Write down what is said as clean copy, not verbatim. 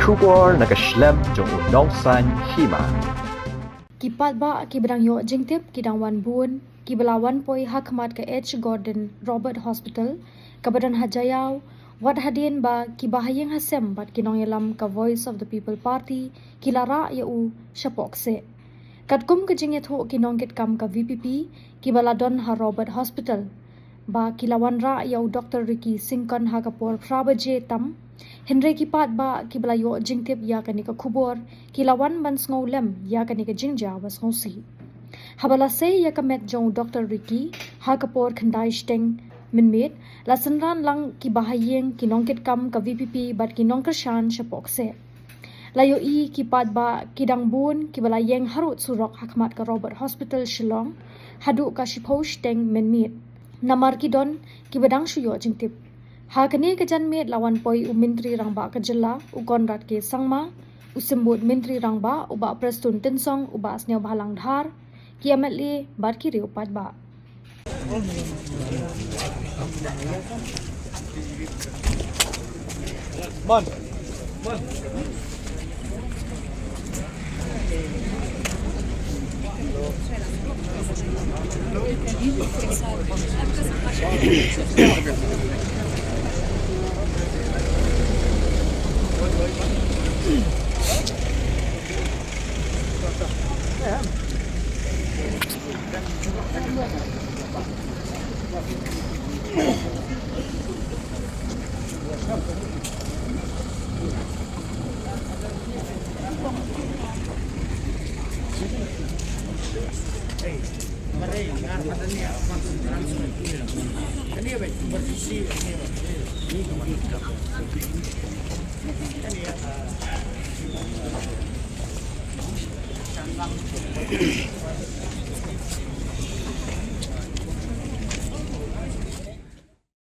kubor na Sngewlem jong unongsan Hima. Ki Paidbah ki bedang yo jingtip ki dang wan bun ki belawan poi hakmat ke H Gordon Robert Hospital ke badan hajayau wat Hadien ba ki bahayeng hasem bat ki nongyelam ka Voice of the People Party ki lara ya u syapok se katkum ke jinget ho ki nongket kam ka VPP ki baladon ha Robert Hospital ba ki lawan ra ya u Dr. Ricky Singkon ha kapor prabaje tam Henry ki Paidbah ki belayo jingtip ya kani ka kubor ki lawan ban Sngewlem ya kani ka jingja was ngosi habala se ya kamet jong Dr. Ricky ha kapor khandai steng minmit la sanran lang ki bahayeng ki nongket kam ka VPP bat ki nongkershan syapok se layo i ki Paidbah ki dang bun ki balayeng harut surok hakmat ka Robert Hospital Shillong hadu ka shiposh teng minmit namar ki don ki badang shuyo jingtip Hakani kejan met lawan poi u Menteri Rangba Kejela u Konrad ke Sangma u sembut Menteri Rangba u ba Prestun Tensong u ba Sneo Bhalang Dhar kiamat le bar ki reu Paidbah.